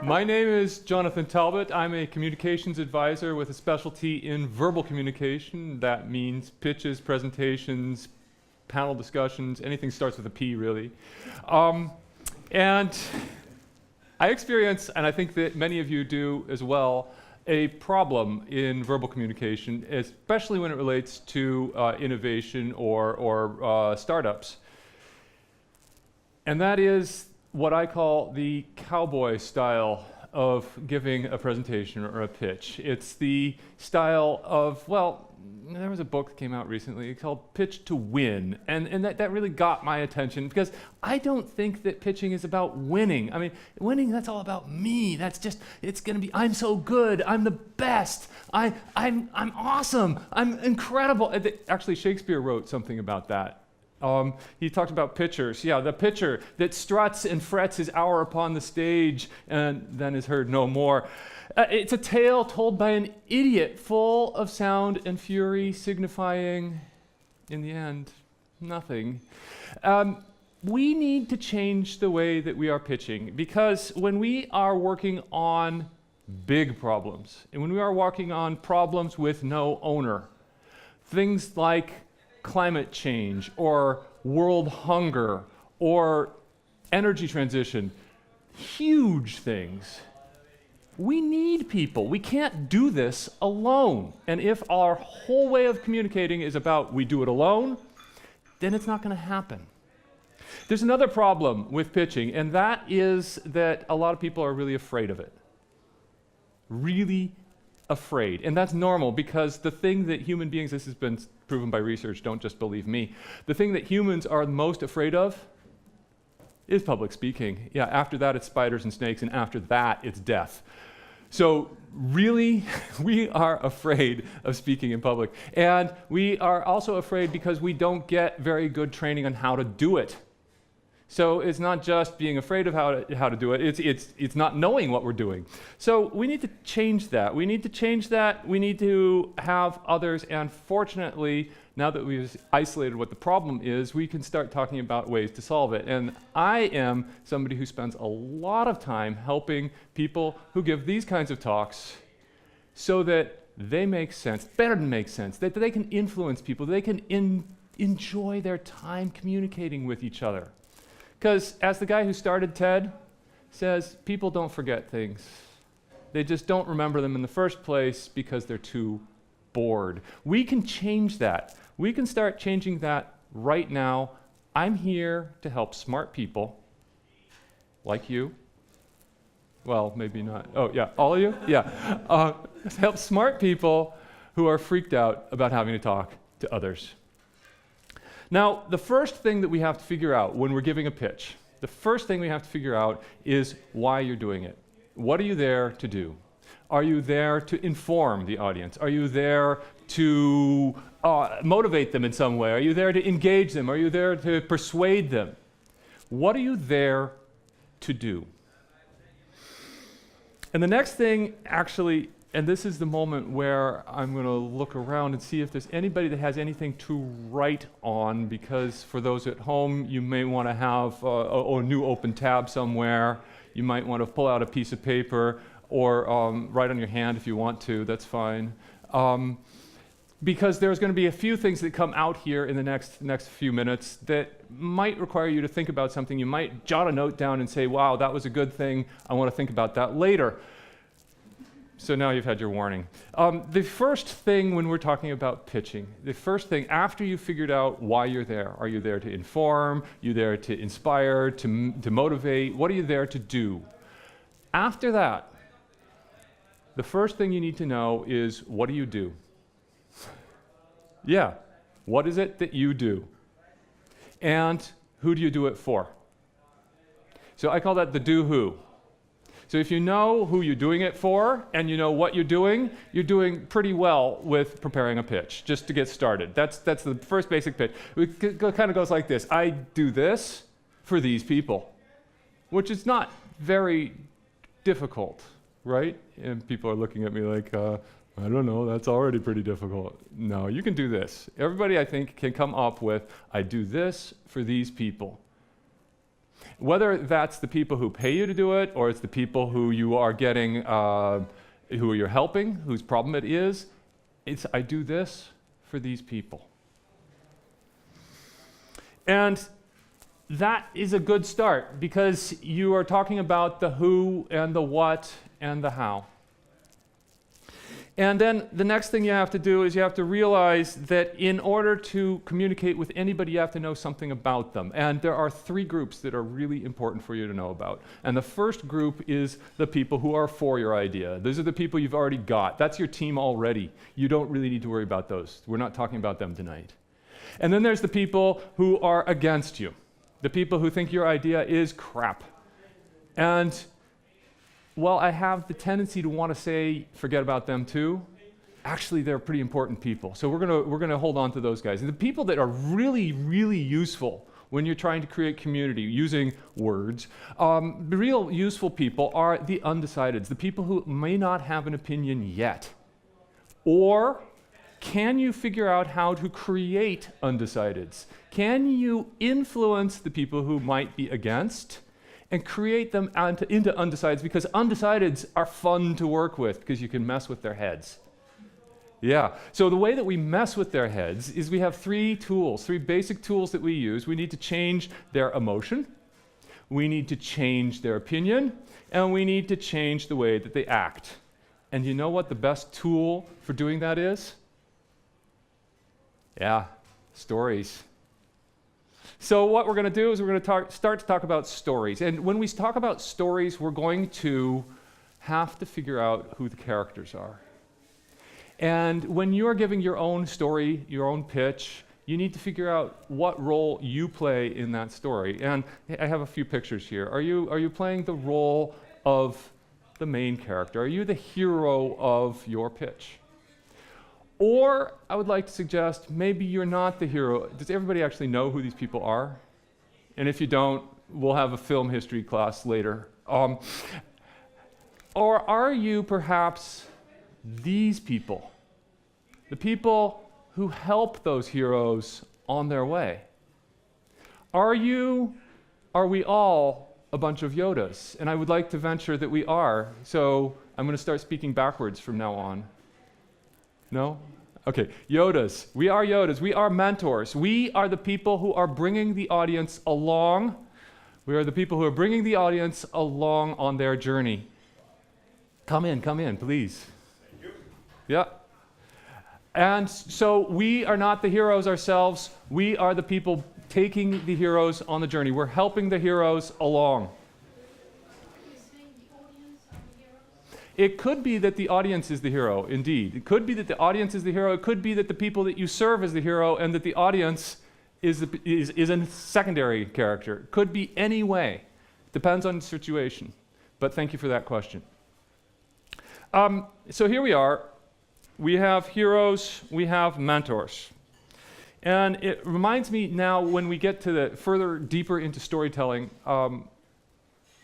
My name is Jonathan Talbott. I'm a communications advisor with a specialty in verbal communication. That means pitches, presentations, panel discussions, anything starts with a P, really. And I experience, and I think that many of you do as well, a problem in verbal communication, especially when it relates to innovation or startups. And that is what I call the cowboy style of giving a presentation or a pitch. It's the style of, well, there was a book that came out recently called Pitch to Win, and that really got my attention because I don't think that pitching is about winning. I mean, winning, that's all about me. That's just, it's gonna be, I'm so good, I'm the best, I'm awesome, I'm incredible. Actually, Shakespeare wrote something about that. He talked about pitchers. Yeah, the pitcher that struts and frets his hour upon the stage and then is heard no more. It's a tale told by an idiot, full of sound and fury, signifying, in the end, nothing. We need to change the way that we are pitching, because when we are working on big problems, and when we are working on problems with no owner, things like climate change or world hunger or energy transition, huge things. We need people. We can't do this alone. And if our whole way of communicating is about we do it alone, then it's not going to happen. There's another problem with pitching, and that is that a lot of people are really afraid of it. Really afraid. And that's normal, because the thing that human beings, this has been proven by research, don't just believe me, the thing that humans are most afraid of is public speaking. Yeah, after that it's spiders and snakes, and after that it's death. So really, we are afraid of speaking in public. And we are also afraid because we don't get very good training on how to do it. So it's not just being afraid of how to do it, it's not knowing what we're doing. So we need to change that. We need to have others, and fortunately, now that we've isolated what the problem is, we can start talking about ways to solve it. And I am somebody who spends a lot of time helping people who give these kinds of talks so that they make sense, better than make sense, that they can influence people, they can enjoy their time communicating with each other. Because as the guy who started TED says, people don't forget things. They just don't remember them in the first place because they're too bored. We can change that. We can start changing that right now. I'm here to help smart people like you. Well, maybe not. Oh, yeah, all of you? Yeah. Help smart people who are freaked out about having to talk to others. Now, the first thing that we have to figure out when we're giving a pitch, the first thing we have to figure out is why you're doing it. What are you there to do? Are you there to inform the audience? Are you there to motivate them in some way? Are you there to engage them? Are you there to persuade them? What are you there to do? And the next thing, actually, and this is the moment where I'm going to look around and see if there's anybody that has anything to write on, because for those at home, you may want to have a new open tab somewhere. You might want to pull out a piece of paper or write on your hand if you want to. That's fine. Because there's going to be a few things that come out here in the next few minutes that might require you to think about something. You might jot a note down and say, wow, that was a good thing. I want to think about that later. So now you've had your warning. The first thing when we're talking about pitching, the first thing after you've figured out why you're there, are you there to inform? Are you there to inspire, to motivate? What are you there to do? After that, the first thing you need to know is, what do you do? Yeah, what is it that you do? And who do you do it for? So I call that the do-who. So if you know who you're doing it for and you know what you're doing pretty well with preparing a pitch, just to get started. That's the first basic pitch. It kind of goes like this. I do this for these people, which is not very difficult, right? And people are looking at me like, I don't know, that's already pretty difficult. No, you can do this. Everybody, I think, can come up with, I do this for these people. Whether that's the people who pay you to do it, or it's the people who you are getting, who you're helping, whose problem it is, it's I do this for these people. And that is a good start, because you are talking about the who and the what and the how. And then the next thing you have to do is you have to realize that in order to communicate with anybody, you have to know something about them. And there are 3 groups that are really important for you to know about. And the first group is the people who are for your idea. Those are the people you've already got. That's your team already. You don't really need to worry about those. We're not talking about them tonight. And then there's the people who are against you. The people who think your idea is crap. And well, I have the tendency to want to say, forget about them too. Actually, they're pretty important people. So we're gonna hold on to those guys. And the people that are really, really useful when you're trying to create community using words, the real useful people are the undecideds, the people who may not have an opinion yet. Or can you figure out how to create undecideds? Can you influence the people who might be against and create them into undecideds, because undecideds are fun to work with because you can mess with their heads. Yeah, so the way that we mess with their heads is we have 3 tools, 3 basic tools that we use. We need to change their emotion, we need to change their opinion, and we need to change the way that they act. And you know what the best tool for doing that is? Yeah, stories. So what we're going to do is we're going to start to talk about stories. And when we talk about stories, we're going to have to figure out who the characters are. And when you're giving your own story, your own pitch, you need to figure out what role you play in that story. And I have a few pictures here. Are you playing the role of the main character? Are you the hero of your pitch? Or I would like to suggest maybe you're not the hero. Does everybody actually know who these people are? And if you don't, we'll have a film history class later. Or are you perhaps these people? The people who help those heroes on their way? Are we all a bunch of Yodas? And I would like to venture that we are. So I'm going to start speaking backwards from now on. No? Okay, Yodas. We are Yodas. We are mentors. We are the people who are bringing the audience along. We are the people who are bringing the audience along on their journey. Come in, please. Thank you. Yeah. And so we are not the heroes ourselves. We are the people taking the heroes on the journey. We're helping the heroes along. It could be that the audience is the hero, indeed. It could be that the audience is the hero. It could be that the people that you serve is the hero, and that the audience is a secondary character. It could be any way. Depends on the situation. But thank you for that question. So here we are. We have heroes. We have mentors. And it reminds me now, when we get to the further deeper into storytelling,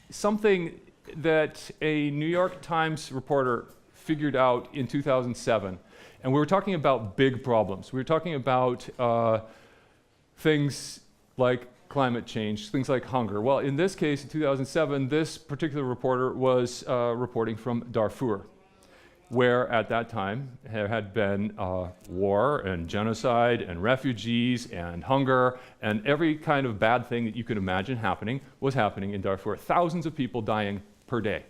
something that a New York Times reporter figured out in 2007. And we were talking about big problems. We were talking about things like climate change, things like hunger. Well, in this case, in 2007, this particular reporter was reporting from Darfur, where at that time there had been war and genocide and refugees and hunger and every kind of bad thing that you could imagine happening was happening in Darfur. Thousands of people dying per day.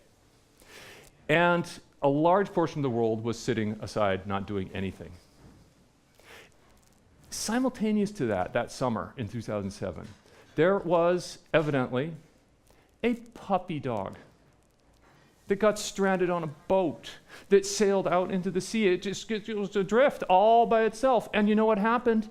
And a large portion of the world was sitting aside, not doing anything. Simultaneous to that summer in 2007, there was evidently a puppy dog that got stranded on a boat that sailed out into the sea. It was adrift all by itself. And you know what happened?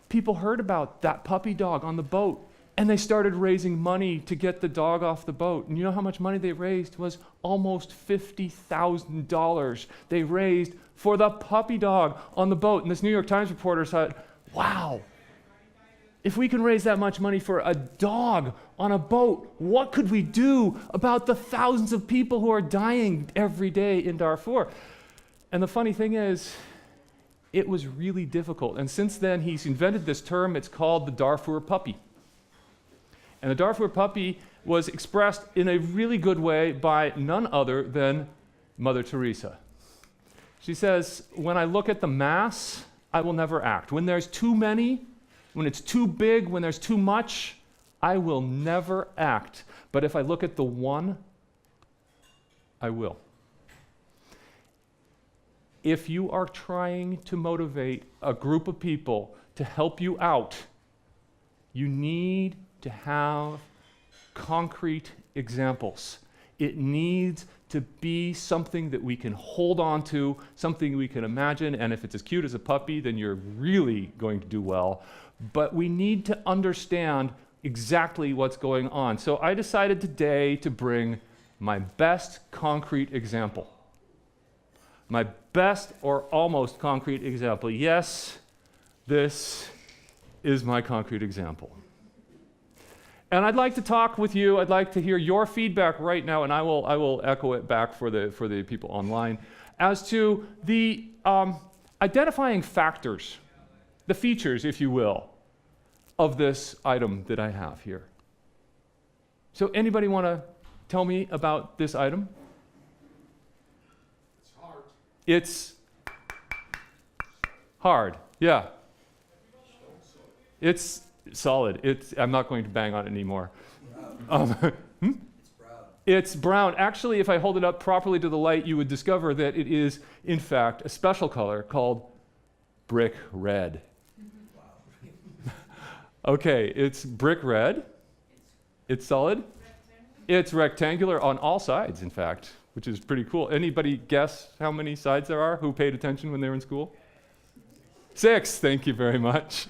People heard about that puppy dog on the boat, and they started raising money to get the dog off the boat. And you know how much money they raised? It was almost $50,000 they raised for the puppy dog on the boat. And this New York Times reporter said, wow, if we can raise that much money for a dog on a boat, what could we do about the thousands of people who are dying every day in Darfur? And the funny thing is, it was really difficult. And since then, he's invented this term. It's called the Darfur puppy. And the Darfur puppy was expressed in a really good way by none other than Mother Teresa. She says, when I look at the mass, I will never act. When there's too many, when it's too big, when there's too much, I will never act. But if I look at the one, I will. If you are trying to motivate a group of people to help you out, you need to have concrete examples. It needs to be something that we can hold on to, something we can imagine, and if it's as cute as a puppy, then you're really going to do well. But we need to understand exactly what's going on. So I decided today to bring my best concrete example. My best or almost concrete example. Yes, this is my concrete example. And I'd like to talk with you. I'd like to hear your feedback right now, and I will echo it back for the people online as to the identifying factors, the features, if you will, of this item that I have here. So anybody want to tell me about this item? It's hard. It's hard, yeah. It's solid. I'm not going to bang on it anymore. It's brown. It's brown. Actually, if I hold it up properly to the light, you would discover that it is, in fact, a special color called brick red. Wow. Okay, it's brick red. It's solid. It's rectangular on all sides, in fact, which is pretty cool. Anybody guess how many sides there are? Who paid attention when they were in school? 6. Thank you very much.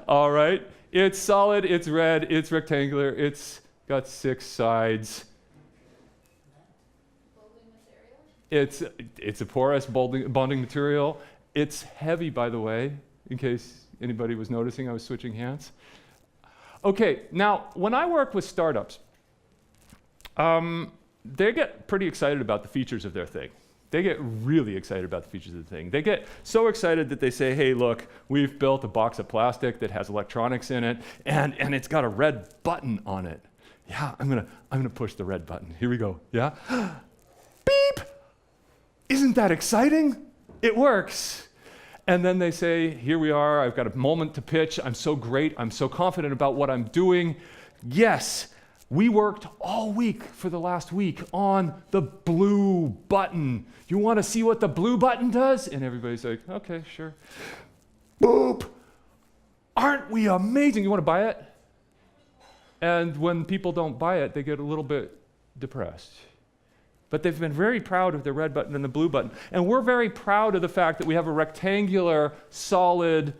All right. It's solid, it's red, it's rectangular, it's got 6 sides. It's a porous bonding material. It's heavy, by the way, in case anybody was noticing I was switching hands. Okay, now when I work with startups, they get pretty excited about the features of their thing. They get really excited about the features of the thing. They get so excited that they say, hey, look, we've built a box of plastic that has electronics in it, and it's got a red button on it. Yeah, I'm gonna push the red button. Here we go, yeah? Beep! Isn't that exciting? It works. And then they say, here we are, I've got a moment to pitch, I'm so great, I'm so confident about what I'm doing. Yes, we worked all week for the last week on the blue button. You want to see what the blue button does? And everybody's like, okay, sure. Boop! Aren't we amazing? You want to buy it? And when people don't buy it, they get a little bit depressed. But they've been very proud of the red button and the blue button. And we're very proud of the fact that we have a rectangular, solid,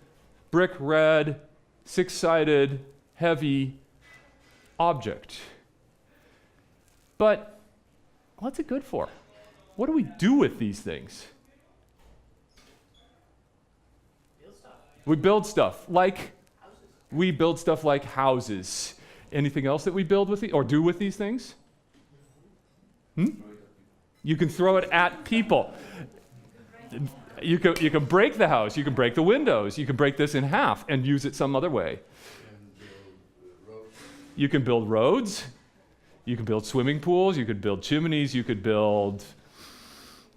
brick red, 6-sided, heavy object. But what's it good for? What do we do with these things? Build stuff. We build stuff like Houses. we build stuff like houses. Anything else that we build with or do with these things? You can throw it at people. You can break the house. You can break the windows. You can break this in half and use it some other way. You can build roads, you can build swimming pools, you could build chimneys, you could build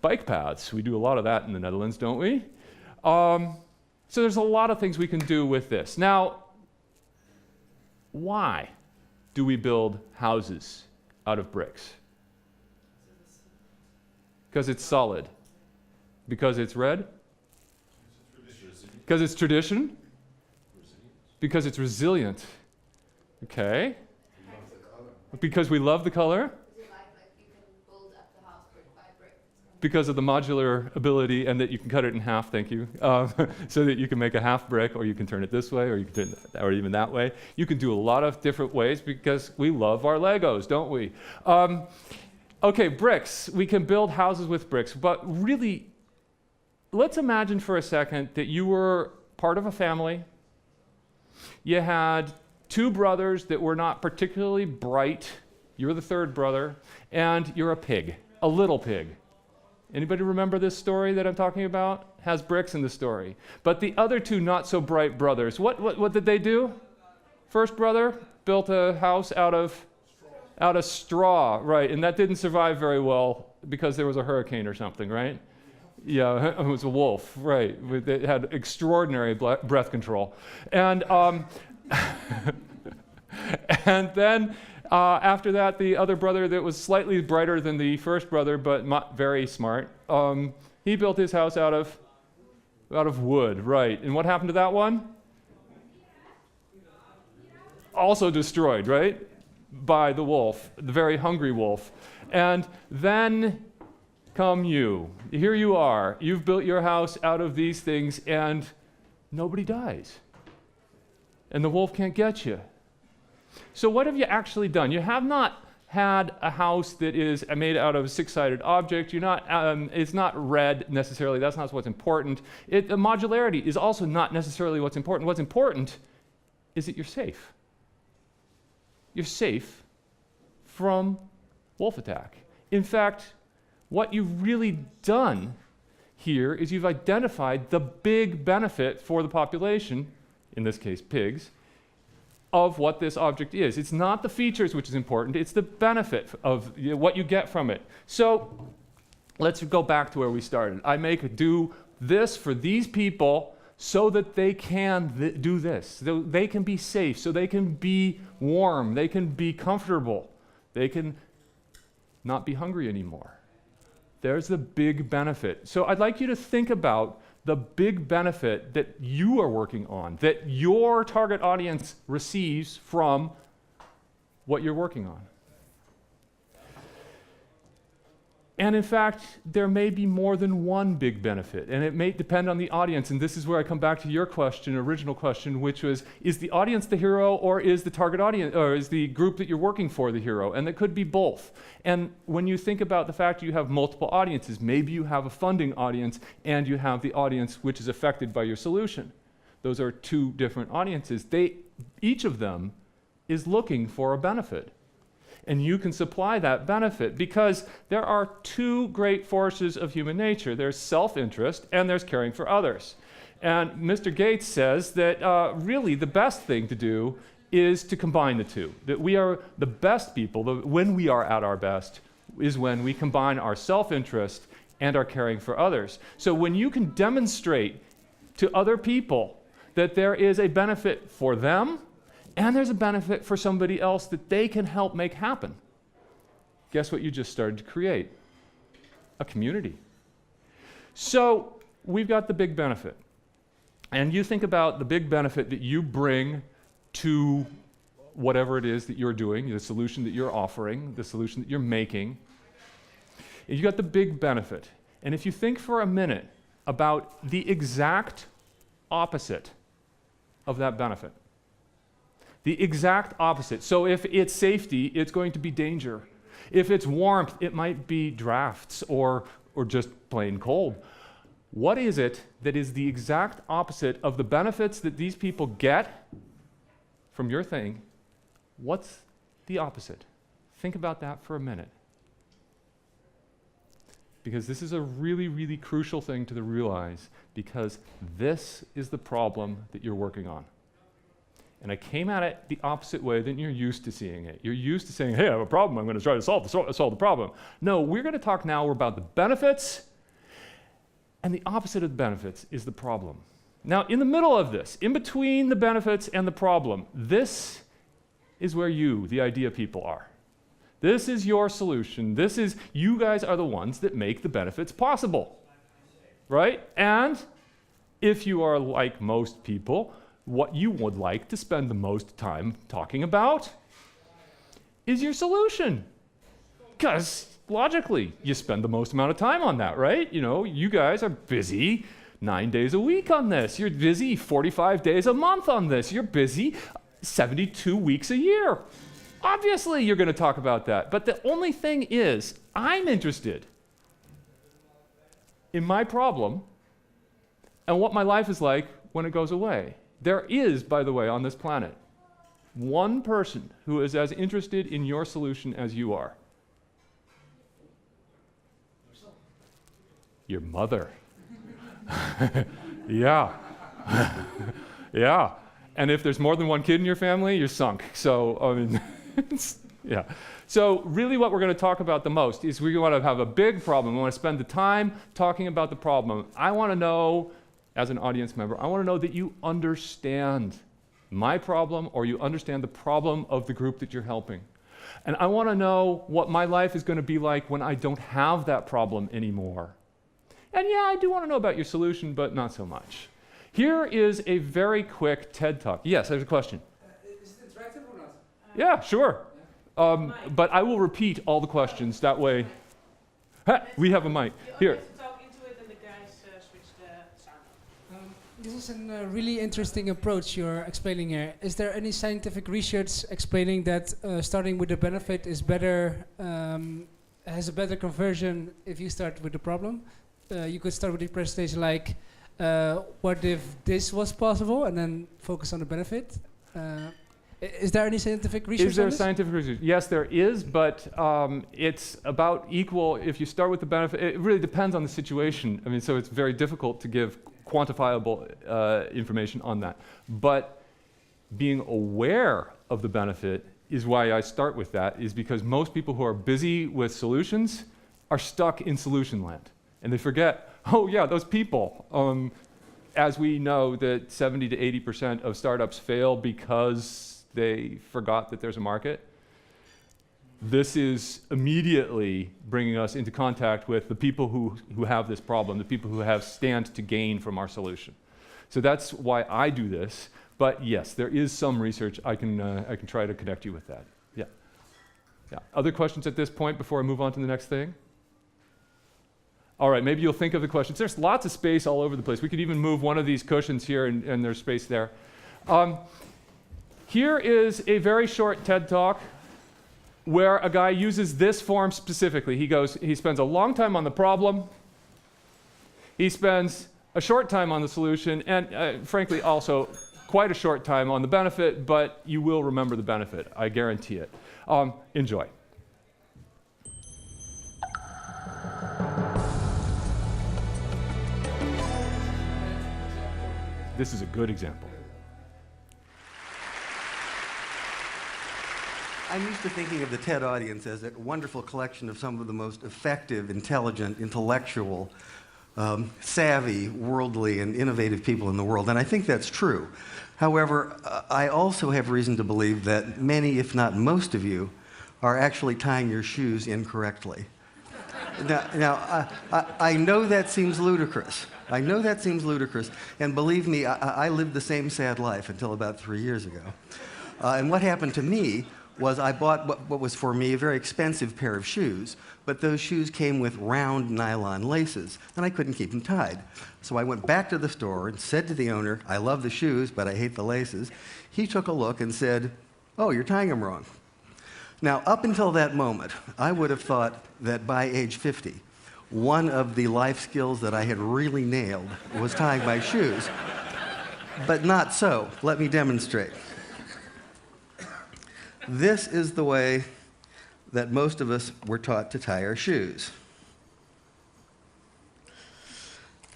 bike paths. We do a lot of that in the Netherlands, don't we? So there's a lot of things we can do with this. Now, why do we build houses out of bricks? Because it's solid. Because it's red? Because it's tradition? Because it's resilient. Okay. Because we love the color. Is it like you can build up the house brick by brick? Because of the modular ability and that you can cut it in half, thank you, so that you can make a half brick, or you can turn it this way, or you can turn it, or even that way. You can do a lot of different ways because we love our Legos, don't we? Okay, bricks. We can build houses with bricks, but really, let's imagine for a second that you were part of a family. You had 2 brothers that were not particularly bright. You're the 3rd brother, and you're a pig, a little pig. Anybody remember this story that I'm talking about? Has bricks in the story. But the other 2 not so bright brothers, what did they do? First brother built a house out of straw, right? And that didn't survive very well because there was a hurricane or something, right? Yeah, it was a wolf, right? It had extraordinary breath control. And and then after that, the other brother that was slightly brighter than the first brother, but not very smart, he built his house out of wood, right? And what happened to that one? Also destroyed, right? By the wolf, the very hungry wolf. And then come you. Here you are. You've built your house out of these things, and nobody dies. And the wolf can't get you. So what have you actually done? You have not had a house that is made out of a six-sided object. It's not red necessarily. That's not what's important. The modularity is also not necessarily what's important. What's important is that you're safe. You're safe from wolf attack. In fact, what you've really done here is you've identified the big benefit for the population, in this case pigs, of what this object is. It's not the features which is important, it's the benefit of what you get from it. So let's go back to where we started. I do this for these people so that they can do this. So they can be safe, so they can be warm, they can be comfortable, they can not be hungry anymore. There's the big benefit. So I'd like you to think about the big benefit that you are working on, that your target audience receives from what you're working on. And in fact, there may be more than one big benefit, and it may depend on the audience. And this is where I come back to your question, original question, which was, is the audience the hero, or is the target audience, or is the group that you're working for the hero? And it could be both. And when you think about the fact you have multiple audiences, maybe you have a funding audience, and you have the audience which is affected by your solution. Those are two different audiences. Each of them is looking for a benefit. And you can supply that benefit because there are two great forces of human nature. There's self-interest and there's caring for others. And Mr. Gates says that really the best thing to do is to combine the two. That we are the best people, when we are at our best, is when we combine our self-interest and our caring for others. So when you can demonstrate to other people that there is a benefit for them, and there's a benefit for somebody else that they can help make happen. Guess what you just started to create? A community. So we've got the big benefit. And you think about the big benefit that you bring to whatever it is that you're doing, the solution that you're offering, the solution that you're making. You got the big benefit. And if you think for a minute about the exact opposite of that benefit, the exact opposite. So if it's safety, it's going to be danger. If it's warmth, it might be drafts or just plain cold. What is it that is the exact opposite of the benefits that these people get from your thing? What's the opposite? Think about that for a minute. Because this is a really, really crucial thing to realize, because this is the problem that you're working on. And I came at it the opposite way than you're used to seeing it. You're used to saying, hey, I have a problem, I'm going to try to solve the problem. No, we're going to talk now about the benefits, and the opposite of the benefits is the problem. Now, in the middle of this, in between the benefits and the problem, this is where you, the idea people, are. This is your solution. You guys are the ones that make the benefits possible, right? And if you are like most people, what you would like to spend the most time talking about is your solution. Because logically, you spend the most amount of time on that, right? You know, you guys are busy 9 days a week on this. You're busy 45 days a month on this. You're busy 72 weeks a year. Obviously, you're going to talk about that. But the only thing is, I'm interested in my problem and what my life is like when it goes away. There is, by the way, on this planet, one person who is as interested in your solution as you are. Your mother. Yeah. Yeah. And if there's more than one kid in your family, you're sunk. So, I mean, yeah. So really what we're going to talk about the most is we want to have a big problem. We want to spend the time talking about the problem. I want to know, as an audience member, I want to know that you understand my problem or you understand the problem of the group that you're helping. And I want to know what my life is going to be like when I don't have that problem anymore. And yeah, I do want to know about your solution, but not so much. Here is a very quick TED Talk. Yes, there's a question. Is it interactive or not? Yeah, sure. But I will repeat all the questions. That way, we have a mic. You Here. only have to talk into it and the guys switch the sound on. This is a really interesting approach you're explaining here. Is there any scientific research explaining that starting with the benefit is better, has a better conversion if you start with the problem? You could start with the presentation like, what if this was possible, and then focus on the benefit? Is there any scientific research? Is there on this? scientific research? Yes, there is, but it's about equal. If you start with the benefit, it really depends on the situation. I mean, so it's very difficult to give quantifiable information on that. But being aware of the benefit is why I start with that, is because most people who are busy with solutions are stuck in solution land. And they forget, oh yeah, those people. As we know that 70 to 80% of startups fail because they forgot that there's a market. This is immediately bringing us into contact with the people who have this problem, the people who stand to gain from our solution. So that's why I do this. But yes, there is some research. I can try to connect you with that. Yeah. Yeah. Other questions at this point before I move on to the next thing? All right, maybe you'll think of the questions. There's lots of space all over the place. We could even move one of these cushions here and there's space there. Here is a very short TED Talk where a guy uses this form specifically. He spends a long time on the problem. He spends a short time on the solution, and frankly also quite a short time on the benefit, but you will remember the benefit, I guarantee it. Enjoy. This is a good example. I'm used to thinking of the TED audience as a wonderful collection of some of the most effective, intelligent, intellectual, savvy, worldly, and innovative people in the world, and I think that's true. However, I also have reason to believe that many, if not most of you, are actually tying your shoes incorrectly. Now, I know that seems ludicrous. I know that seems ludicrous, and believe me, I lived the same sad life until about 3 years ago. And what happened to me was I bought what was for me a very expensive pair of shoes, but those shoes came with round nylon laces, and I couldn't keep them tied. So I went back to the store and said to the owner, I love the shoes, but I hate the laces. He took a look and said, oh, you're tying them wrong. Now, up until that moment, I would have thought that by age 50, one of the life skills that I had really nailed was tying my shoes. But not so. Let me demonstrate. This is the way that most of us were taught to tie our shoes.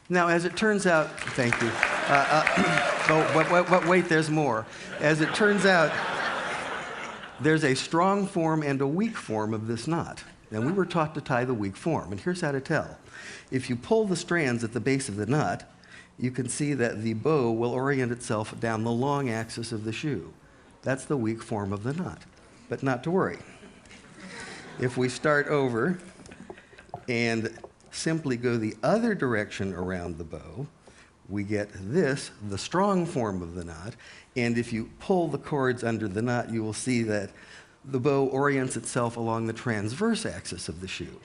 Now, as it turns out, thank you. Wait, there's more. As it turns out, there's a strong form and a weak form of this knot. And we were taught to tie the weak form, and here's how to tell. If you pull the strands at the base of the knot, you can see that the bow will orient itself down the long axis of the shoe. That's the weak form of the knot, but not to worry. If we start over and simply go the other direction around the bow, we get this, the strong form of the knot, and if you pull the cords under the knot, you will see that the bow orients itself along the transverse axis of the shoe.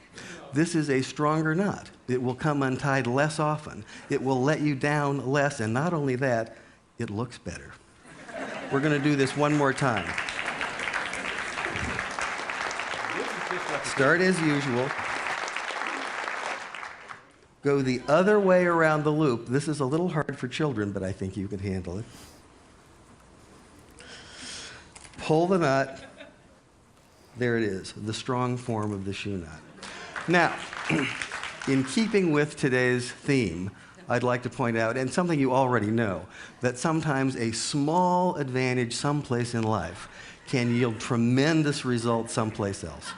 This is a stronger knot. It will come untied less often. It will let you down less, and not only that, it looks better. We're going to do this one more time. Start as usual. Go the other way around the loop. This is a little hard for children, but I think you can handle it. Pull the knot. There it is, the strong form of the shoe knot. Now, in keeping with today's theme, I'd like to point out, and something you already know, that sometimes a small advantage someplace in life can yield tremendous results someplace else.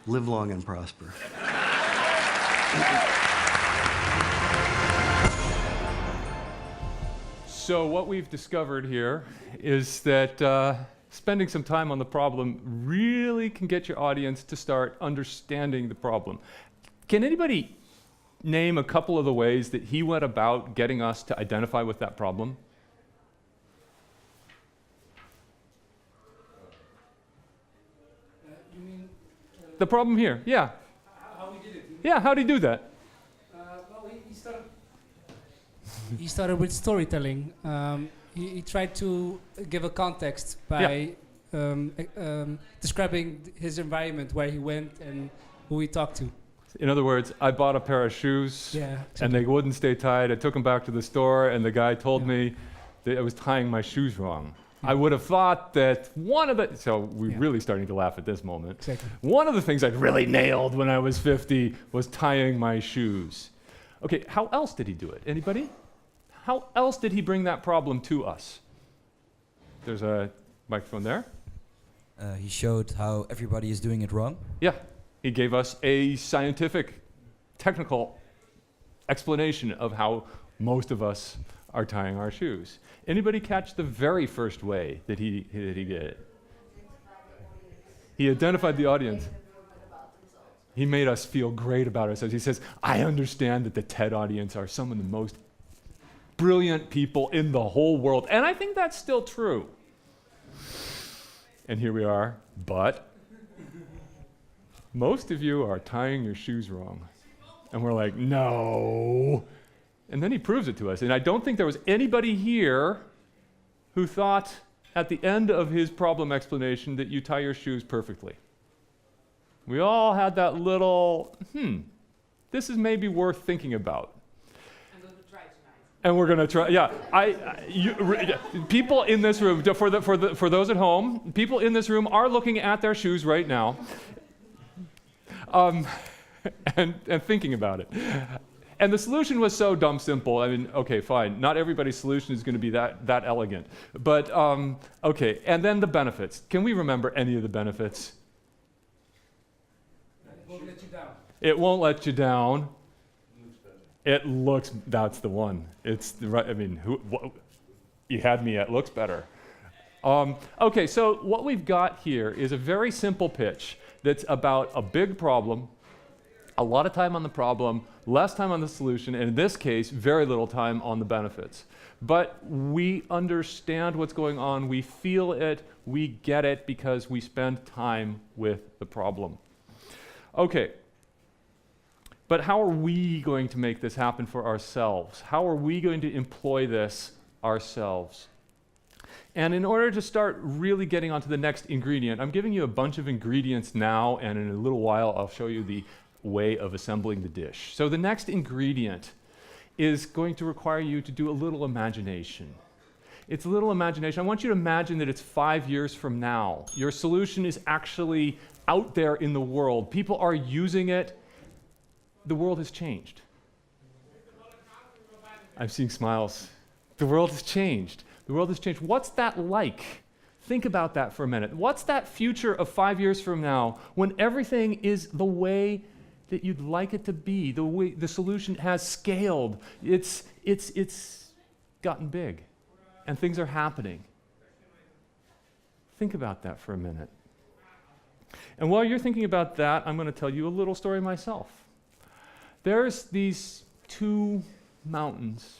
Live long and prosper. So what we've discovered here is that spending some time on the problem really can get your audience to start understanding the problem. Can anybody name a couple of the ways that he went about getting us to identify with that problem? You mean The problem here, yeah. how we did it? Yeah, how'd he do that? Well, he started with storytelling. He tried to give a context by describing his environment, where he went and who he talked to. In other words, I bought a pair of shoes Yeah, and they wouldn't stay tied. I took them back to the store and the guy told me that I was tying my shoes wrong. I would have thought that one of the, so we're really starting to laugh at this moment. Exactly. One of the things I'd really nailed when I was 50 was tying my shoes. Okay, how else did he do it? Anybody? How else did he bring that problem to us? There's a microphone there. He showed how everybody is doing it wrong. Yeah, he gave us a scientific, technical explanation of how most of us are tying our shoes. Anybody catch the very first way that he did it? He identified the audience. He made us feel great about ourselves. He says, I understand that the TED audience are some of the most brilliant people in the whole world. And I think that's still true. And here we are, but most of you are tying your shoes wrong. And we're like, no. And then he proves it to us. And I don't think there was anybody here who thought at the end of his problem explanation that you tie your shoes perfectly. We all had that little, this is maybe worth thinking about. And we will try tonight. And we're going to try, people in this room, for those at home, people in this room are looking at their shoes right now and thinking about it. And the solution was so dumb simple. I mean, okay, fine. Not everybody's solution is going to be that elegant. But, okay, and then the benefits. Can we remember any of the benefits? It won't let you down. It won't let you down. It looks, that's the one. It's the right, I mean, you had me at looks better. Okay, so what we've got here is a very simple pitch that's about a big problem, a lot of time on the problem, less time on the solution, and in this case, very little time on the benefits. But we understand what's going on, we feel it, we get it because we spend time with the problem. Okay, but how are we going to make this happen for ourselves? How are we going to employ this ourselves? And in order to start really getting onto the next ingredient, I'm giving you a bunch of ingredients now, and in a little while I'll show you the way of assembling the dish. So the next ingredient is going to require you to do a little imagination. It's a little imagination. I want you to imagine that it's 5 years from now. Your solution is actually out there in the world. People are using it. The world has changed. I'm seeing smiles. The world has changed. The world has changed. What's that like? Think about that for a minute. What's that future of 5 years from now when everything is the way that you'd like it to be, the way the solution has scaled, it's gotten big, and things are happening? Think about that for a minute. And while you're thinking about that, I'm going to tell you a little story myself. There's these two mountains,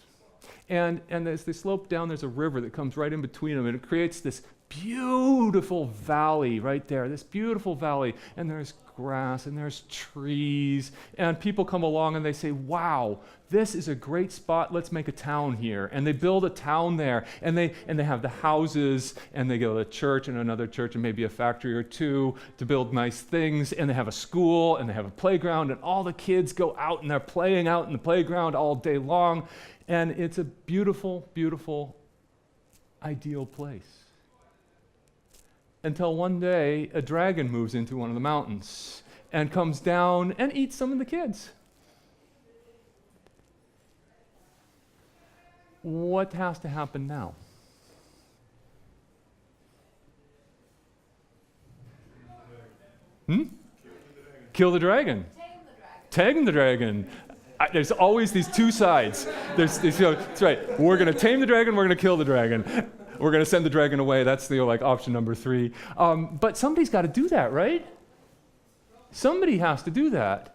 and as they slope down, there's a river that comes right in between them, and it creates this beautiful valley right there, this beautiful valley, and there's grass and there's trees, and people come along and they say, wow, this is a great spot, let's make a town here. And they build a town there, and they have the houses, and they go to a church and another church and maybe a factory or two to build nice things, and they have a school and they have a playground, and all the kids go out and they're playing out in the playground all day long, and it's a beautiful, beautiful, ideal place. Until one day, a dragon moves into one of the mountains and comes down and eats some of the kids. what has to happen now? Kill the dragon. Tame the dragon. There's always these two sides. That's right. We're going to tame the dragon. We're going to kill the dragon. We're going to send the dragon away. That's the option number 3. But somebody's got to do that, right? Somebody has to do that.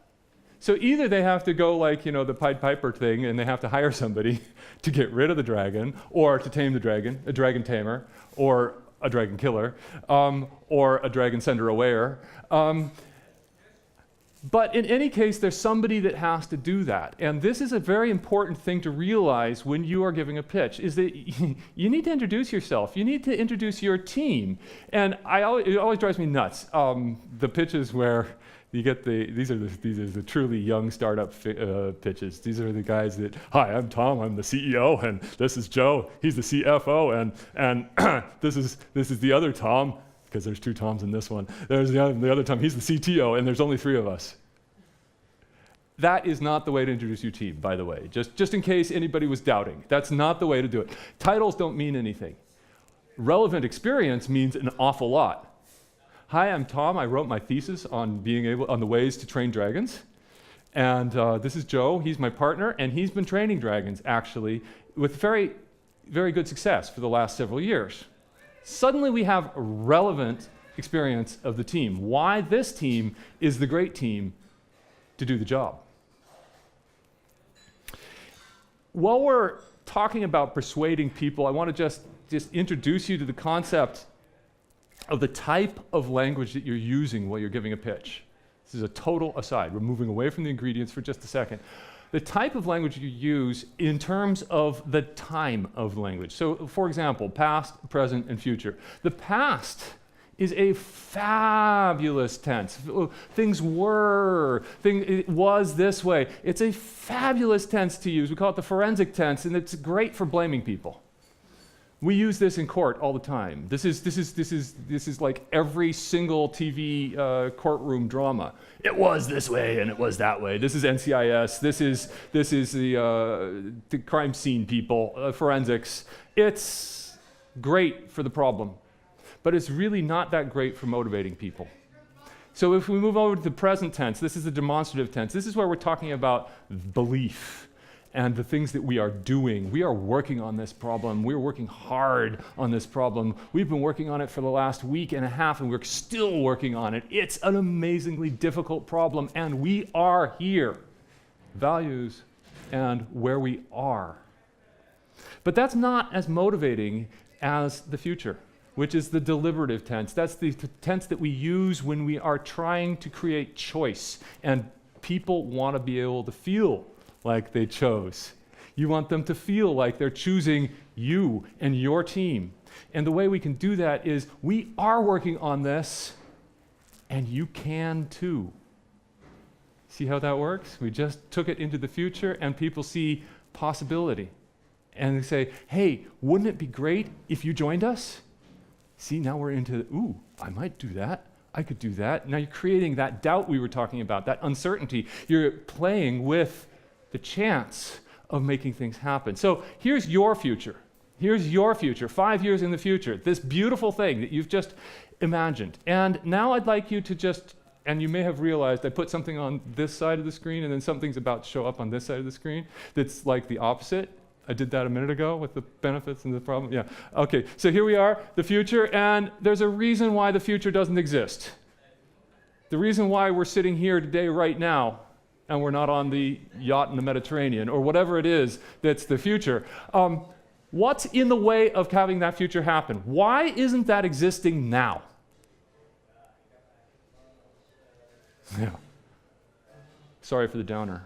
So either they have to go like, the Pied Piper thing, and they have to hire somebody to get rid of the dragon, or to tame the dragon, a dragon tamer, or a dragon killer, or a dragon sender awayer. But in any case, there's somebody that has to do that. And this is a very important thing to realize when you are giving a pitch, is that you need to introduce yourself. You need to introduce your team. And it always drives me nuts. The pitches where you get these are the truly young startup pitches. These are the guys that, hi, I'm Tom, I'm the CEO, and this is Joe, he's the CFO, and this is the other Tom, because there's 2 Toms in this one. There's the other Tom, he's the CTO, and there's only 3 of us. That is not the way to introduce your team, by the way, just in case anybody was doubting. That's not the way to do it. Titles don't mean anything. Relevant experience means an awful lot. Hi, I'm Tom. I wrote my thesis on the ways to train dragons. And this is Joe. He's my partner, and he's been training dragons, actually, with very, very good success for the last several years. Suddenly we have relevant experience of the team. Why this team is the great team to do the job. While we're talking about persuading people, I want to just introduce you to the concept of the type of language that you're using while you're giving a pitch. This is a total aside. We're moving away from the ingredients for just a second. The type of language you use in terms of the time of language. So, for example, past, present, and future. The past is a fabulous tense. Things were, it was this way. It's a fabulous tense to use. We call it the forensic tense, and it's great for blaming people. We use this in court all the time. This is like every single TV courtroom drama. It was this way and it was that way. This is NCIS. This is the crime scene people, forensics. It's great for the problem, but it's really not that great for motivating people. So if we move over to the present tense, this is the demonstrative tense. This is where we're talking about belief and the things that we are doing. We are working on this problem. We're working hard on this problem. We've been working on it for the last week and a half, and we're still working on it. It's an amazingly difficult problem, and we are here. Values and where we are. But that's not as motivating as the future, which is the deliberative tense. That's the tense that we use when we are trying to create choice, and people want to be able to feel like they chose. You want them to feel like they're choosing you and your team. And the way we can do that is we are working on this, and you can too. See how that works? We just took it into the future, and people see possibility. And they say, hey, wouldn't it be great if you joined us? See, now we're into, ooh, I might do that. I could do that. Now you're creating that doubt we were talking about, that uncertainty. You're playing with the chance of making things happen. So here's your future. Here's your future, 5 years in the future, this beautiful thing that you've just imagined. And now I'd like you to just, and you may have realized I put something on this side of the screen, and then something's about to show up on this side of the screen that's like the opposite. I did that a minute ago with the benefits and the problem. Yeah. Okay, so here we are, the future, and there's a reason why the future doesn't exist. The reason why we're sitting here today right now and we're not on the yacht in the Mediterranean, or whatever it is that's the future. What's in the way of having that future happen? Why isn't that existing now? Yeah. Sorry for the downer.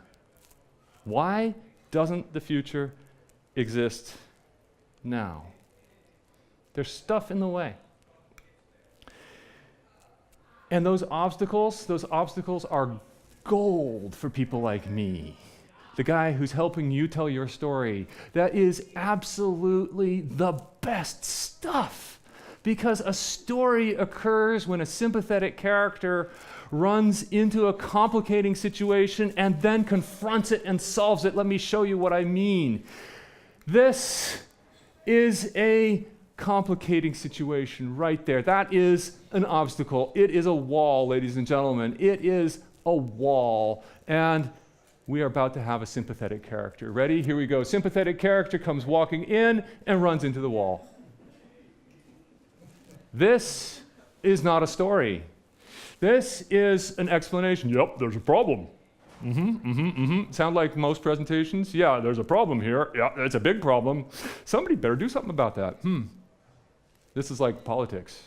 Why doesn't the future exist now? There's stuff in the way. And those obstacles are gold for people like me, the guy who's helping you tell your story. That is absolutely the best stuff, because a story occurs when a sympathetic character runs into a complicating situation and then confronts it and solves it. Let me show you what I mean. This is a complicating situation right there. That is an obstacle. It is a wall, ladies and gentlemen. It is a wall. And we are about to have a sympathetic character. Ready? Here we go. Sympathetic character comes walking in and runs into the wall. This is not a story. This is an explanation. Yep, there's a problem. Sound like most presentations? Yeah, there's a problem here. Yeah, it's a big problem. Somebody better do something about that. This is like politics.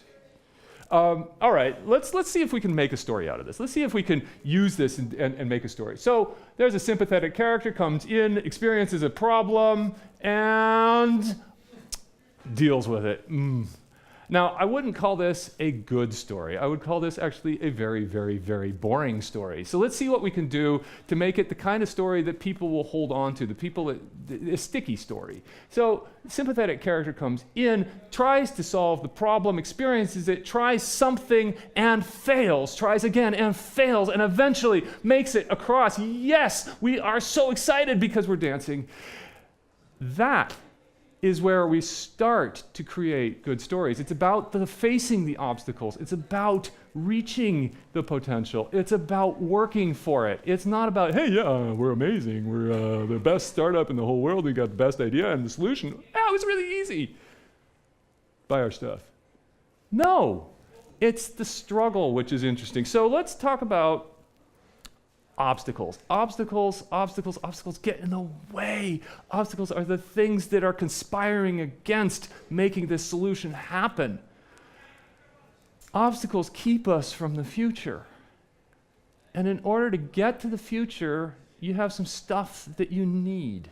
All right, let's see if we can make a story out of this. Let's see if we can use this and make a story. So there's a sympathetic character, comes in, experiences a problem, and deals with it. Now, I wouldn't call this a good story. I would call this actually a very, very, very boring story. So let's see what we can do to make it the kind of story that people will hold on to, a sticky story. So sympathetic character comes in, tries to solve the problem, experiences it, tries something and fails, tries again and fails, and eventually makes it across. Yes, we are so excited because we're dancing. That is where we start to create good stories. It's about facing the obstacles. It's about reaching the potential. It's about working for it. It's not about, hey, yeah, we're amazing. We're the best startup in the whole world. We got the best idea and the solution. Oh, it's really easy. Buy our stuff. No, it's the struggle which is interesting. So let's talk about obstacles. Obstacles get in the way. Obstacles are the things that are conspiring against making this solution happen. Obstacles keep us from the future. And in order to get to the future, you have some stuff that you need.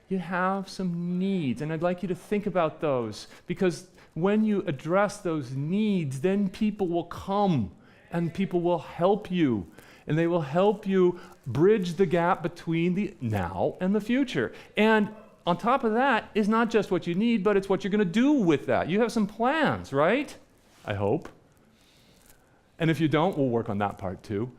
You have some needs, and I'd like you to think about those, because when you address those needs, then people will come and people will help you. And they will help you bridge the gap between the now and the future. And on top of that is not just what you need, but it's what you're going to do with that. You have some plans, right? I hope. And if you don't, we'll work on that part too.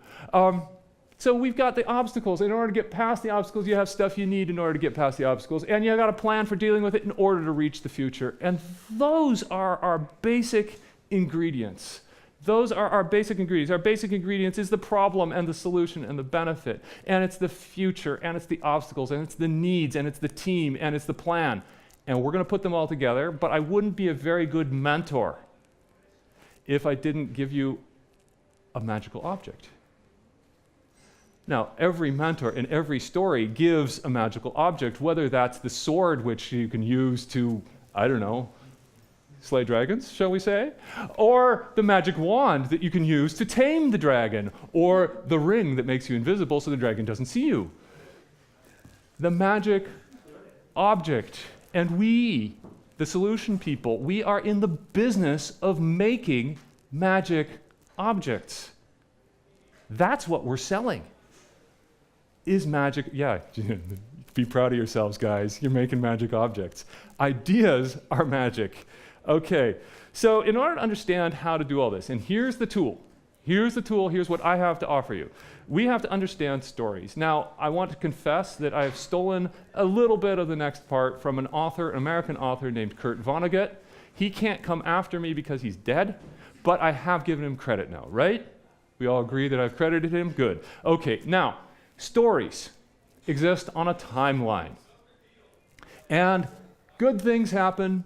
So we've got the obstacles. In order to get past the obstacles, you have stuff you need in order to get past the obstacles. And you've got a plan for dealing with it in order to reach the future. And those are our basic ingredients. Those are our basic ingredients. Our basic ingredients is the problem and the solution and the benefit. And it's the future, and it's the obstacles, and it's the needs, and it's the team, and it's the plan. And we're going to put them all together, but I wouldn't be a very good mentor if I didn't give you a magical object. Now, every mentor in every story gives a magical object, whether that's the sword which you can use to, I don't know, slay dragons, shall we say? Or the magic wand that you can use to tame the dragon, or the ring that makes you invisible so the dragon doesn't see you. The magic object. And we, the solution people, we are in the business of making magic objects. That's what we're selling. Is magic, yeah, be proud of yourselves, guys. You're making magic objects. Ideas are magic. Okay, so in order to understand how to do all this, and here's the tool. Here's what I have to offer you. We have to understand stories. Now, I want to confess that I have stolen a little bit of the next part from an author, an American author named Kurt Vonnegut. He can't come after me because he's dead, but I have given him credit now, right? We all agree that I've credited him? Good. Okay, now, stories exist on a timeline. And good things happen,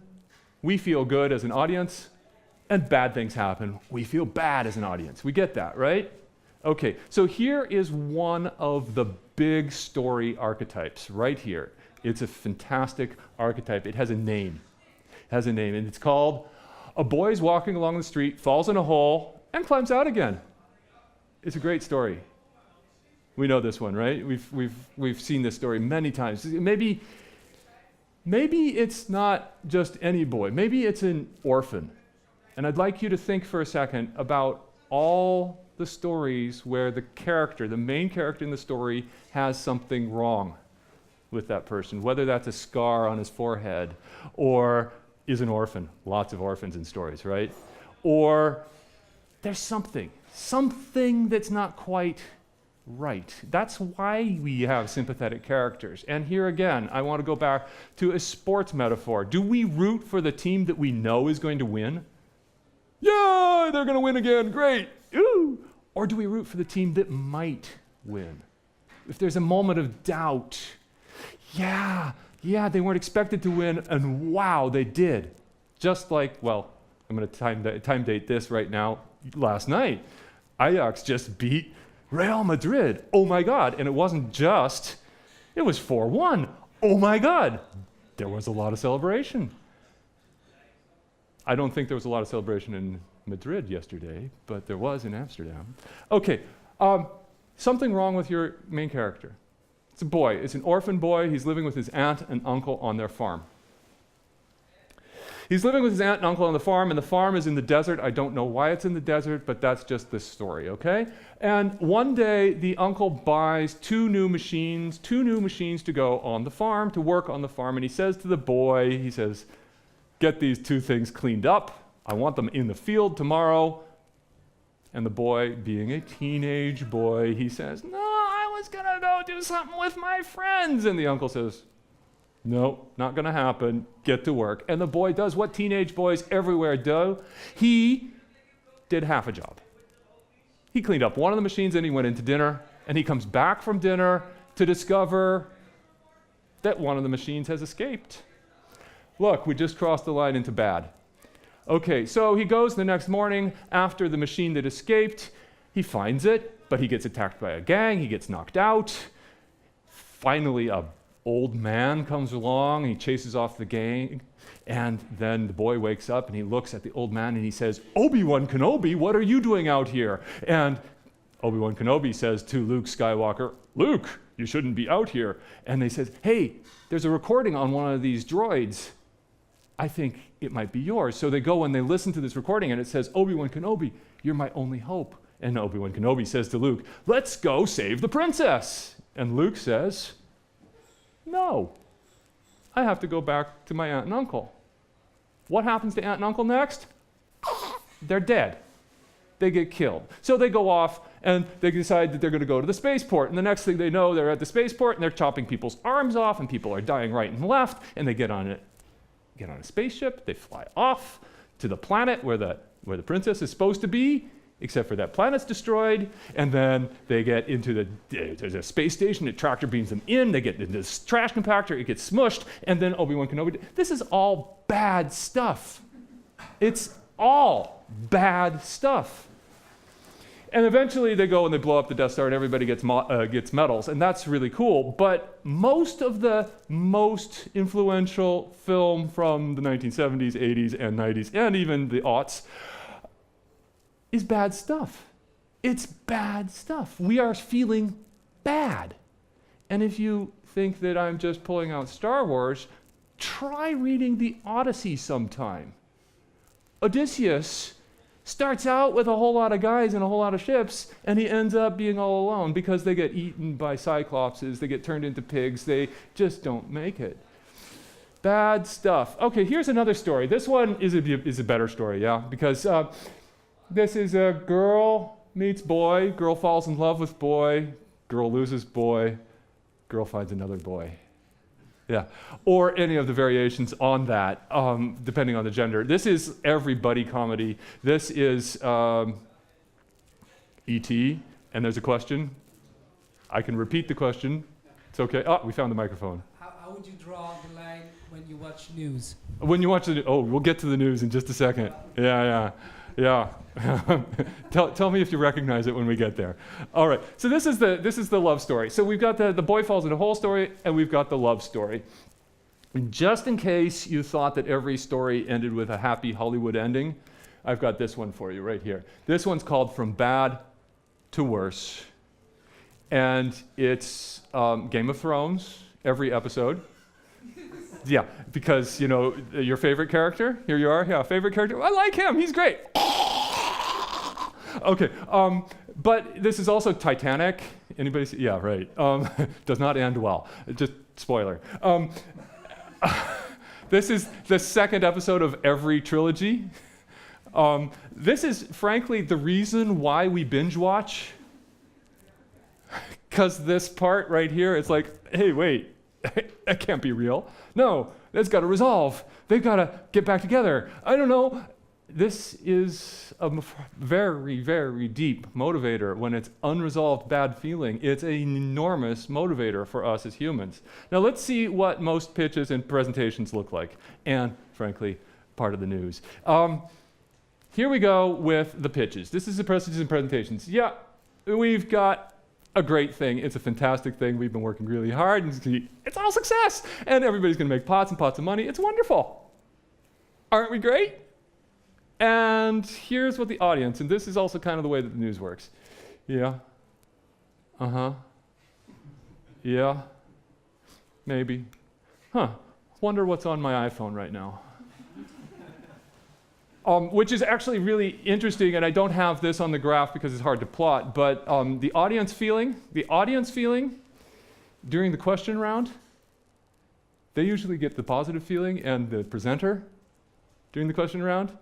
we feel good as an audience, and bad things happen, we feel bad as an audience. We get that, right? Okay, so here is one of the big story archetypes right here. It's a fantastic archetype. It has a name. And it's called A Boy's Walking Along the Street, Falls in a Hole, and Climbs Out Again. It's a great story. We know this one, right? We've seen this story many times. Maybe it's not just any boy. Maybe it's an orphan. And I'd like you to think for a second about all the stories where the main character in the story, has something wrong with that person, whether that's a scar on his forehead or is an orphan. Lots of orphans in stories, right? Or there's something that's not quite right. That's why we have sympathetic characters. And here again, I want to go back to a sports metaphor. Do we root for the team that we know is going to win? Yeah, they're going to win again, great. Ooh. Or do we root for the team that might win? If there's a moment of doubt, yeah, they weren't expected to win, and wow, they did. Just like, well, I'm going to time date this right now. Last night, Ajax just beat Real Madrid. Oh my God. And it wasn't just, it was 4-1. Oh my God. There was a lot of celebration. I don't think there was a lot of celebration in Madrid yesterday, but there was in Amsterdam. Okay, something wrong with your main character. It's a boy. It's an orphan boy. He's living with his aunt and uncle on their farm. He's living with his aunt and uncle on the farm, and the farm is in the desert. I don't know why it's in the desert, but that's just this story, okay? And one day, the uncle buys two new machines to go on the farm, to work on the farm, and he says to the boy, he says, get these two things cleaned up. I want them in the field tomorrow. And the boy, being a teenage boy, he says, no, I was gonna go do something with my friends. And the uncle says, no, not gonna happen, get to work. And the boy does what teenage boys everywhere do. He did half a job. He cleaned up one of the machines and he went into dinner, and he comes back from dinner to discover that one of the machines has escaped. Look, we just crossed the line into bad. Okay, so he goes the next morning after the machine that escaped. He finds it, but he gets attacked by a gang, he gets knocked out. Finally, a old man comes along, he chases off the gang, and then the boy wakes up and he looks at the old man and he says, Obi-Wan Kenobi, what are you doing out here? And Obi-Wan Kenobi says to Luke Skywalker, Luke, you shouldn't be out here. And they says, hey, there's a recording on one of these droids. I think it might be yours. So they go and they listen to this recording and it says, Obi-Wan Kenobi, you're my only hope. And Obi-Wan Kenobi says to Luke, let's go save the princess. And Luke says, no, I have to go back to my aunt and uncle. What happens to aunt and uncle next? They're dead. They get killed. So they go off and they decide that they're going to go to the spaceport. And the next thing they know, they're at the spaceport and they're chopping people's arms off and people are dying right and left. And they get on a spaceship, they fly off to the planet where the princess is supposed to be, except for that planet's destroyed, and then they get into there's a space station, it tractor beams them in, they get into this trash compactor, it gets smushed, and then Obi-Wan Kenobi, this is all bad stuff. It's all bad stuff. And eventually they go and they blow up the Death Star and everybody gets medals, and that's really cool. But most of the most influential film from the 1970s, 80s, and 90s, and even the aughts, is bad stuff. It's bad stuff. We are feeling bad. And if you think that I'm just pulling out Star Wars, try reading the Odyssey sometime. Odysseus starts out with a whole lot of guys and a whole lot of ships, and he ends up being all alone because they get eaten by cyclopses, they get turned into pigs, they just don't make it. Bad stuff. Okay, here's another story. This one is a better story, yeah, because this is a girl meets boy, girl falls in love with boy, girl loses boy, girl finds another boy. Yeah, or any of the variations on that, depending on the gender. This is every buddy comedy. This is E.T., and there's a question. I can repeat the question. It's okay. Oh, we found the microphone. How would you draw the line when you watch news? When you watch we'll get to the news in just a second. Yeah. Tell me if you recognize it when we get there. All right, so this is the love story. So we've got the boy falls in a hole story, and we've got the love story. And just in case you thought that every story ended with a happy Hollywood ending, I've got this one for you right here. This one's called From Bad to Worse. And it's Game of Thrones, every episode. Yeah, because, your favorite character, here you are, yeah, favorite character, I like him, he's great. Okay, but this is also Titanic. Anybody see? Yeah, right. Does not end well, just spoiler. This is the second episode of every trilogy. This is, frankly, the reason why we binge watch. because this part right here, it's like, hey, wait, that can't be real. No, that's got to resolve. They've got to get back together. I don't know. This is a very, very deep motivator when it's unresolved bad feeling. It's an enormous motivator for us as humans. Now let's see what most pitches and presentations look like, and frankly, part of the news. Here we go with the pitches. This is the pitches and presentations. Yeah, we've got a great thing. It's a fantastic thing. We've been working really hard, and it's all success. And everybody's going to make pots and pots of money. It's wonderful. Aren't we great? And here's what the audience, and this is also kind of the way that the news works. Yeah. Uh-huh. Yeah. Maybe. Huh. Wonder what's on my iPhone right now. Which is actually really interesting, and I don't have this on the graph because it's hard to plot, but the audience feeling during the question round, they usually get the positive feeling, and the presenter during the question round,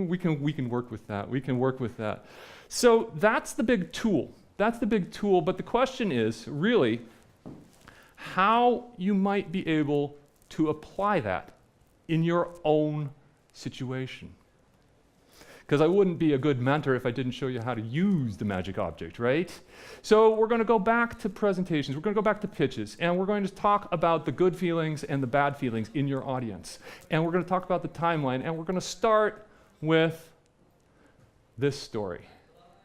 we can work with that. We can work with that. So that's the big tool. That's the big tool. But the question is really how you might be able to apply that in your own situation. Because I wouldn't be a good mentor if I didn't show you how to use the magic object, right? So we're going to go back to presentations. We're going to go back to pitches. And we're going to talk about the good feelings and the bad feelings in your audience. And we're going to talk about the timeline. And we're going to start with this story.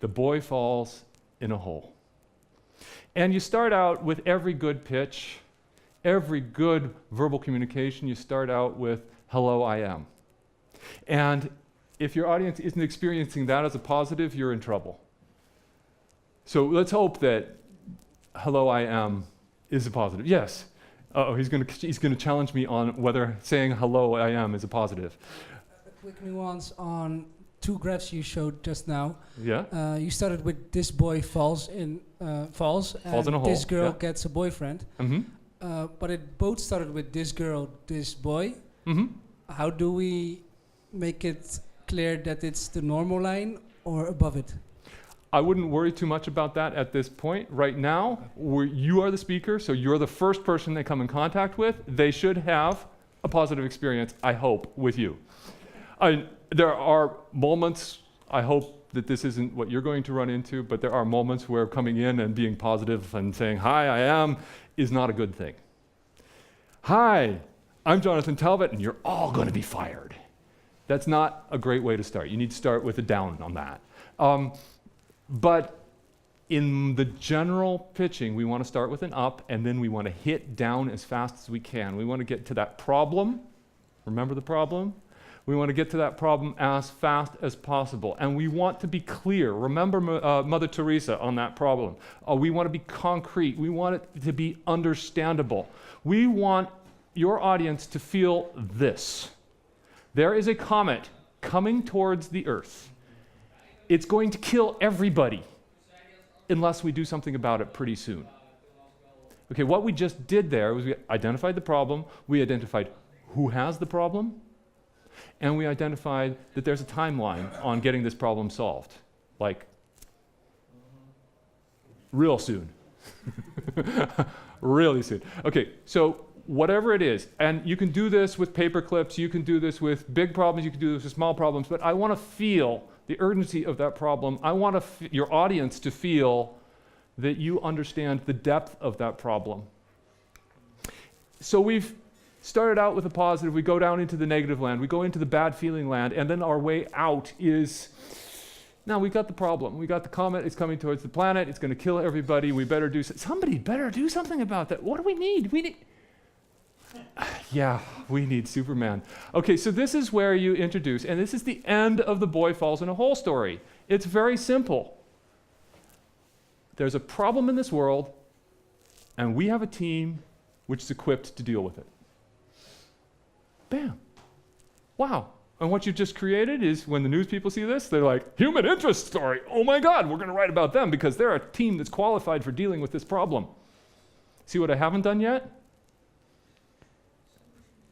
The boy falls in a hole. And you start out with every good pitch, every good verbal communication, you start out with, hello, I am. And if your audience isn't experiencing that as a positive, you're in trouble. So let's hope that hello, I am is a positive. Yes. Uh-oh, he's going to challenge me on whether saying hello, I am is a positive. Quick nuance on two graphs you showed just now. Yeah. You started with this boy falls in a hole. This girl gets a boyfriend. Mm-hmm. But it both started with this girl, this boy. Mm-hmm. How do we make it clear that it's the normal line or above it? I wouldn't worry too much about that at this point. Right now, you are the speaker, so you're the first person they come in contact with. They should have a positive experience, I hope, with you. There are moments, I hope that this isn't what you're going to run into, but there are moments where coming in and being positive and saying, hi, I am, is not a good thing. Hi, I'm Jonathan Talbott, and you're all going to be fired. That's not a great way to start. You need to start with a down on that. But in the general pitching, we want to start with an up, and then we want to hit down as fast as we can. We want to get to that problem. Remember the problem? We want to get to that problem as fast as possible. And we want to be clear. Remember Mother Teresa on that problem. We want to be concrete. We want it to be understandable. We want your audience to feel this. There is a comet coming towards the Earth. It's going to kill everybody unless we do something about it pretty soon. Okay, what we just did there was we identified the problem, we identified who has the problem, and we identified that there's a timeline on getting this problem solved. Like, real soon. Really soon. Okay, so whatever it is, and you can do this with paper clips, you can do this with big problems, you can do this with small problems, but I want to feel the urgency of that problem. I want your audience to feel that you understand the depth of that problem. So we've started out with a positive, we go down into the negative land, we go into the bad feeling land, and then our way out is, now we got the problem. We got the comet, it's coming towards the planet, it's going to kill everybody, we better do somebody better do something about that. What do we need? Yeah, we need Superman. Okay, so this is where you introduce, and this is the end of the boy falls in a hole story. It's very simple. There's a problem in this world, and we have a team which is equipped to deal with it. Bam. Wow. And what you've just created is, when the news people see this, they're like, human interest story. Oh my God, we're going to write about them because they're a team that's qualified for dealing with this problem. See what I haven't done yet?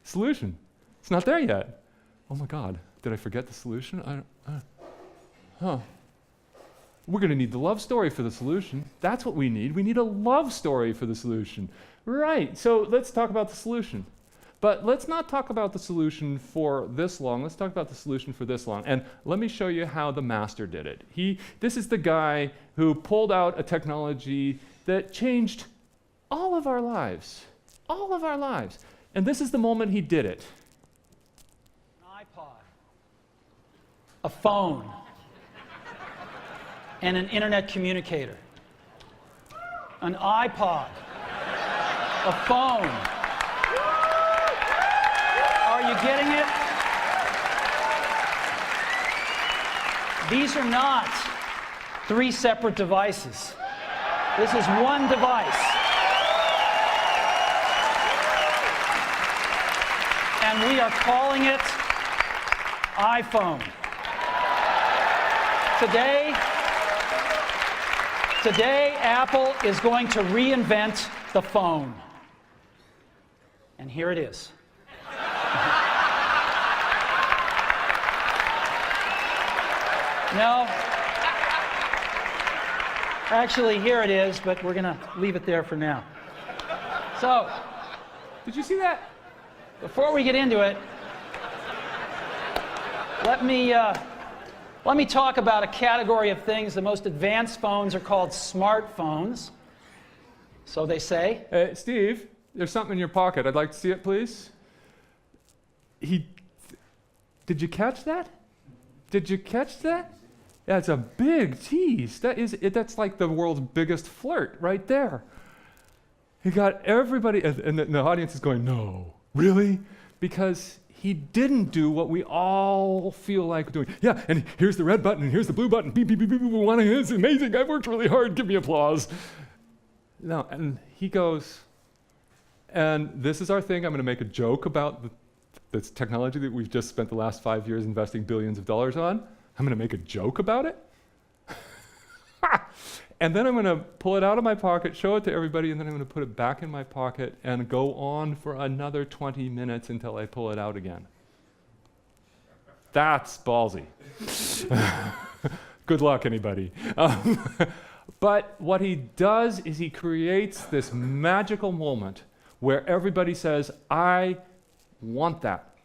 Solution. It's not there yet. Oh my God, did I forget the solution? We're going to need the love story for the solution. That's what we need. We need a love story for the solution. Right, so let's talk about the solution. But let's not talk about the solution for this long. Let's talk about the solution for this long. And let me show you how the master did it. This is the guy who pulled out a technology that changed all of our lives. All of our lives. And this is the moment he did it. An iPod, a phone, and an internet communicator. An iPod, a phone. Are you getting it? These are not 3 separate devices. This is one device. And we are calling it iPhone. Today, Apple is going to reinvent the phone. And here it is. No. Actually, here it is, but we're going to leave it there for now. So, Did you see that? before we get into it, let me talk about a category of things. The most advanced phones are called smartphones. So they say. Steve, there's something in your pocket. I'd like to see it, please. Did you catch that? Did you catch that? That's a big tease. That's like the world's biggest flirt right there. He got everybody, and the audience is going, no, really? Because he didn't do what we all feel like doing. Yeah, and here's the red button, and here's the blue button. Beep, beep, beep, beep, beep. It's amazing. I've worked really hard. Give me applause. No, and he goes, and this is our thing. I'm going to make a joke about this technology that we've just spent the last 5 years investing billions of dollars on. I'm going to make a joke about it. And then I'm going to pull it out of my pocket, show it to everybody, and then I'm going to put it back in my pocket and go on for another 20 minutes until I pull it out again. That's ballsy. Good luck, anybody. But what he does is he creates this magical moment where everybody says, I want that.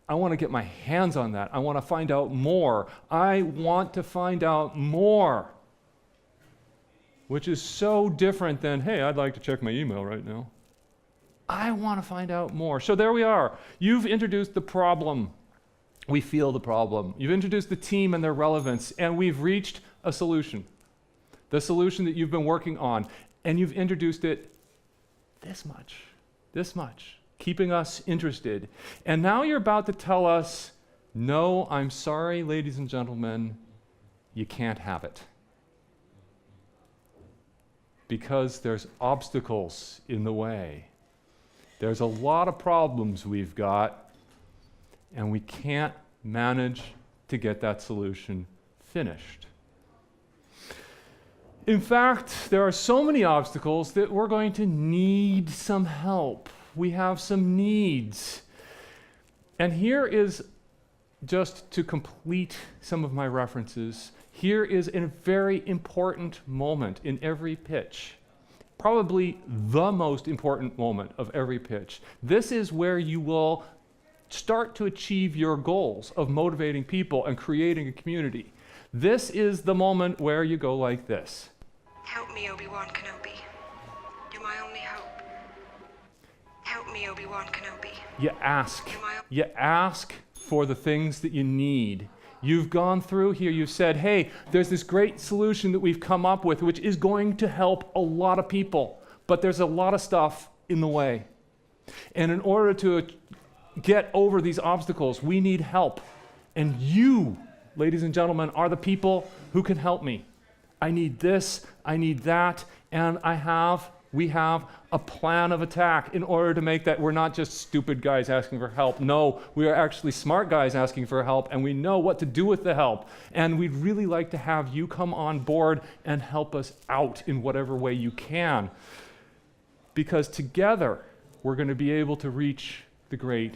I want to get my hands on that. I want to find out more. I want to find out more. Which is so different than, hey, I'd like to check my email right now. I want to find out more. So there we are. You've introduced the problem. We feel the problem. You've introduced the team and their relevance, and we've reached a solution. The solution that you've been working on. And you've introduced it this much, keeping us interested. And now you're about to tell us, no, I'm sorry, ladies and gentlemen, you can't have it. Because there's obstacles in the way. There's a lot of problems we've got, and we can't manage to get that solution finished. In fact, there are so many obstacles that we're going to need some help. We have some needs. And here is, just to complete some of my references, here is a very important moment in every pitch. Probably the most important moment of every pitch. This is where you will start to achieve your goals of motivating people and creating a community. This is the moment where you go like this. Help me, Obi-Wan Kenobi. You're my only hope. Help me, Obi-Wan Kenobi. You ask. You ask for the things that you need. You've gone through here, you've said, hey, there's this great solution that we've come up with, which is going to help a lot of people, but there's a lot of stuff in the way. And in order to get over these obstacles, we need help. And you, ladies and gentlemen, are the people who can help me. I need this, I need that, and we have a plan of attack in order to make that we're not just stupid guys asking for help. No, we are actually smart guys asking for help, and we know what to do with the help. And we'd really like to have you come on board and help us out in whatever way you can. Because together, we're going to be able to reach the great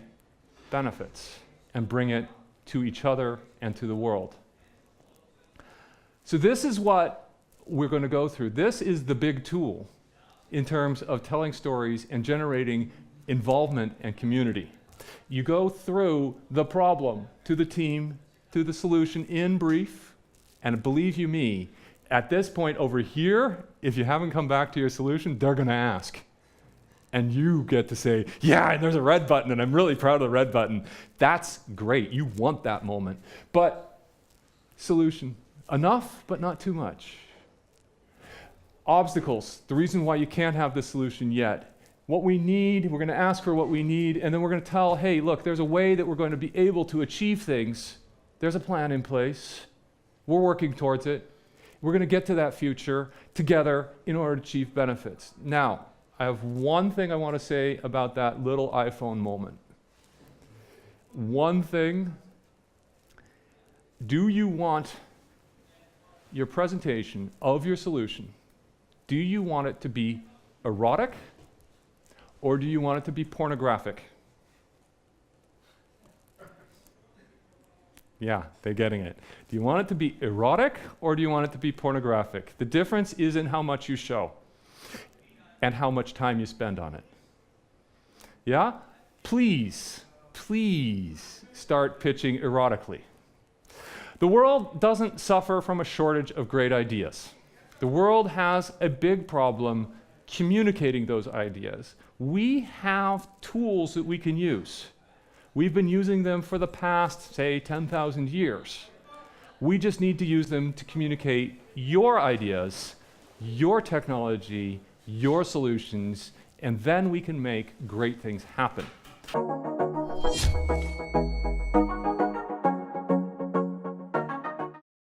benefits and bring it to each other and to the world. So this is what we're going to go through. This is the big tool in terms of telling stories and generating involvement and community. You go through the problem to the team, to the solution in brief, and believe you me, at this point over here, if you haven't come back to your solution, they're going to ask. And you get to say, yeah, and there's a red button, and I'm really proud of the red button. That's great. You want that moment. But solution, enough, but not too much. Obstacles, the reason why you can't have the solution yet. What we need, we're going to ask for what we need, and then we're going to tell, hey, look, there's a way that we're going to be able to achieve things. There's a plan in place. We're working towards it. We're going to get to that future together in order to achieve benefits. Now, I have one thing I want to say about that little iPhone moment. One thing. Do you want your presentation of your solution, do you want it to be erotic or do you want it to be pornographic? Yeah, they're getting it. Do you want it to be erotic or do you want it to be pornographic? The difference is in how much you show and how much time you spend on it. Yeah? Please, please start pitching erotically. The world doesn't suffer from a shortage of great ideas. The world has a big problem communicating those ideas. We have tools that we can use. We've been using them for the past, say, 10,000 years. We just need to use them to communicate your ideas, your technology, your solutions, and then we can make great things happen.